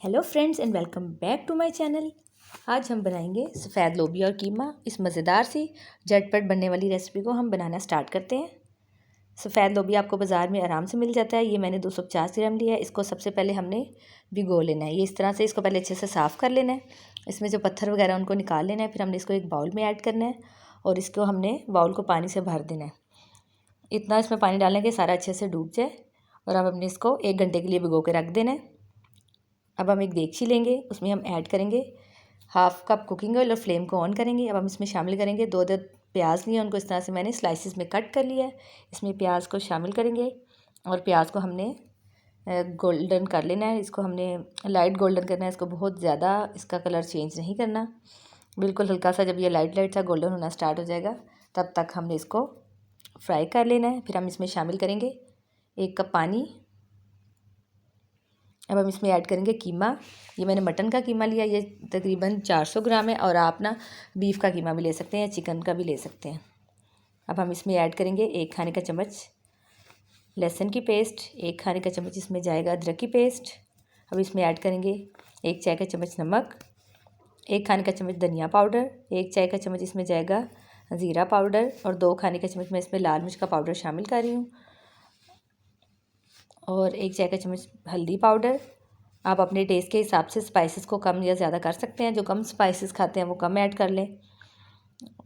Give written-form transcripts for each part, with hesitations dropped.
Hello friends and welcome back to my channel. आज हम बनाएंगे सफ़ेद लोबिया और कीमा। इस मज़ेदार सी झटपट बनने वाली रेसिपी को हम बनाना स्टार्ट करते हैं। सफ़ेद लोबिया आपको बाज़ार में आराम से मिल जाता है। ये मैंने 250 ग्राम लिया है। इसको सबसे पहले हमने भिगो लेना है। ये इस तरह से इसको पहले अच्छे से साफ़ कर लेना है। इसमें जो पत्थर वगैरह उनको निकाल लेना है। फिर हमने इसको एक बाउल में ऐड करना है और इसको हमने बाउल को पानी से भर देना है। इतना इसमें पानी डालना है कि सारा अच्छे से डूब जाए। और अब हमने इसको 1 घंटे के लिए भिगो के रख देना है। अब हम एक देगची लेंगे, उसमें हम ऐड करेंगे 1/2 कप कुकिंग ऑयल और फ्लेम को ऑन करेंगे। अब हम इसमें शामिल करेंगे 2 अदद प्याज लिए, उनको इस तरह से मैंने स्लाइसिस में कट कर लिया है। इसमें प्याज को शामिल करेंगे और प्याज को हमने गोल्डन कर लेना है। इसको हमने लाइट गोल्डन करना है। इसको बहुत ज़्यादा इसका कलर चेंज नहीं करना, बिल्कुल हल्का सा। जब ये लाइट लाइट सा गोल्डन होना स्टार्ट हो जाएगा तब तक हमने इसको फ्राई कर लेना है। फिर हम इसमें शामिल करेंगे 1 कप पानी। अब हम इसमें ऐड करेंगे कीमा। ये मैंने मटन का कीमा लिया, ये तकरीबन 400 ग्राम है। और आप ना बीफ का कीमा भी ले सकते हैं, चिकन का भी ले सकते हैं। अब हम इसमें ऐड करेंगे 1 खाने का चम्मच लहसुन की पेस्ट, 1 खाने का चम्मच इसमें जाएगा अदरक की पेस्ट। अब इसमें ऐड करेंगे 1 चाय का चम्मच नमक, 1 खाने का चम्मच धनिया पाउडर, 1 चाय का चम्मच इसमें जाएगा ज़ीरा पाउडर और 2 खाने का चम्मच मैं इसमें लाल मिर्च का पाउडर शामिल कर रही हूँ और 1 चाय का चम्मच हल्दी पाउडर। आप अपने टेस्ट के हिसाब से स्पाइसेस को कम या ज़्यादा कर सकते हैं। जो कम स्पाइसेस खाते हैं वो कम ऐड कर लें।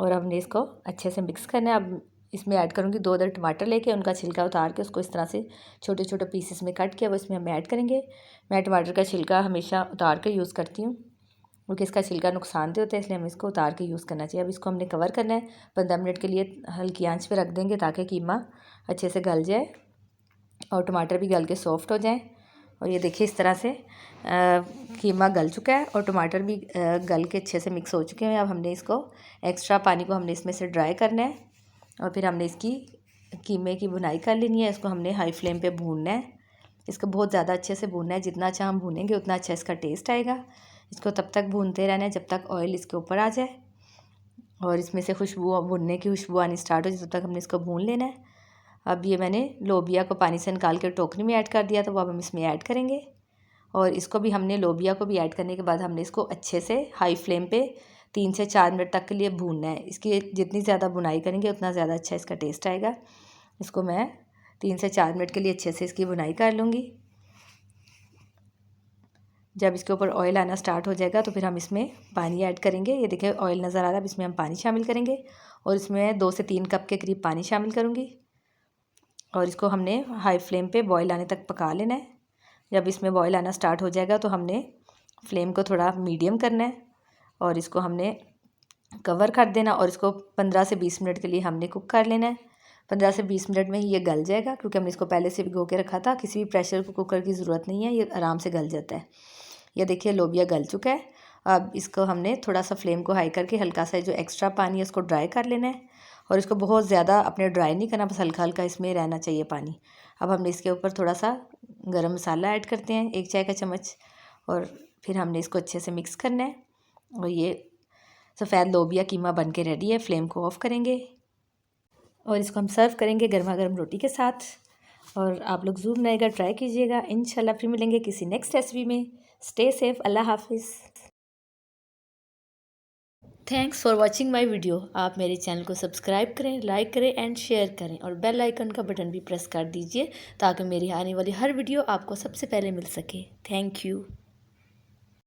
और हमने इसको अच्छे से मिक्स करना है। अब इसमें ऐड करूँगी 2 अदर टमाटर लेके, उनका छिलका उतार के उसको इस तरह से छोटे छोटे पीसेस में कट किया वो इसमें हम ऐड करेंगे। मैं टमाटर का छिलका हमेशा उतार कर यूज़ करती हूँ क्योंकि इसका छिलका नुकसानदेह होता है, इसलिए हमें इसको उतार के यूज़ करना चाहिए। अब इसको हमने कवर करना है, 15 मिनट के लिए हल्की आंच पे रख देंगे ताकि कीमा अच्छे से गल जाए और टमाटर भी गल के सॉफ्ट हो जाए। और ये देखिए इस तरह से कीमा गल चुका है और टमाटर भी गल के अच्छे से मिक्स हो चुके हैं। अब हमने इसको एक्स्ट्रा पानी को हमने इसमें से ड्राई करना है और फिर हमने इसकी कीमे की भुनाई कर लेनी है। इसको हमने हाई फ्लेम पे भूनना है। इसको बहुत ज़्यादा अच्छे से भूनना है। जितना अच्छा हम भूनेंगे उतना अच्छा इसका टेस्ट आएगा। इसको तब तक भूनते रहना है जब तक ऑयल इसके ऊपर आ जाए और इसमें से खुशबू, भुनने की खुशबू आनी स्टार्ट हो जाए तब तक हमने इसको भून लेना है। अब ये मैंने लोबिया को पानी से निकाल कर टोकरी में ऐड कर दिया, तो वो अब हम इसमें ऐड करेंगे और इसको भी हमने लोबिया को भी ऐड करने के बाद हमने इसको अच्छे से हाई फ्लेम पे 3 से 4 मिनट तक के लिए भूनना है। इसकी जितनी ज़्यादा भुनाई करेंगे उतना ज़्यादा अच्छा इसका टेस्ट आएगा। इसको मैं 3 से 4 मिनट के लिए अच्छे से इसकी भुनाई कर लूँगी। जब इसके ऊपर ऑयल आना स्टार्ट हो जाएगा तो फिर हम इसमें पानी ऐड करेंगे। ये देखिए ऑयल नज़र आ रहा है, अब इसमें हम पानी शामिल करेंगे और इसमें 2 से 3 कप के करीब पानी शामिल करूँगी और इसको हमने हाई फ्लेम पे बॉईल आने तक पका लेना है। जब इसमें बॉईल आना स्टार्ट हो जाएगा तो हमने फ्लेम को थोड़ा मीडियम करना है और इसको हमने कवर कर देना और इसको 15 से 20 मिनट के लिए हमने कुक कर लेना है। 15 से 20 मिनट में ही ये गल जाएगा क्योंकि हमने इसको पहले से भिगो के रखा था। किसी भी प्रेशर कुकर की ज़रूरत नहीं है, ये आराम से गल जाता है। ये देखिए लोबिया गल चुका है। अब इसको हमने थोड़ा सा फ्लेम को हाई करके हल्का सा जो एक्स्ट्रा पानी है उसको ड्राई कर लेना है और इसको बहुत ज़्यादा अपने ड्राई नहीं करना, बस हल्का हल्का इसमें रहना चाहिए पानी। अब हमने इसके ऊपर थोड़ा सा गरम मसाला ऐड करते हैं, 1 चाय का चम्मच, और फिर हमने इसको अच्छे से मिक्स करना है और ये सफ़ेद लोबिया कीमा बन के रेडी है। फ्लेम को ऑफ़ करेंगे और इसको हम सर्व करेंगे गर्मा गर्म रोटी के साथ। और आप लोग ज़रूर बनाइएगा, ट्राई कीजिएगा। इंशाल्लाह फिर मिलेंगे किसी नेक्स्ट रेसिपी में। स्टे सेफ, अल्लाह हाफिज़। Thanks for watching my video. आप मेरे चैनल को सब्सक्राइब करें, लाइक करें एंड शेयर करें और बेल आइकन का बटन भी प्रेस कर दीजिए ताकि मेरी आने वाली हर वीडियो आपको सबसे पहले मिल सके। Thank you.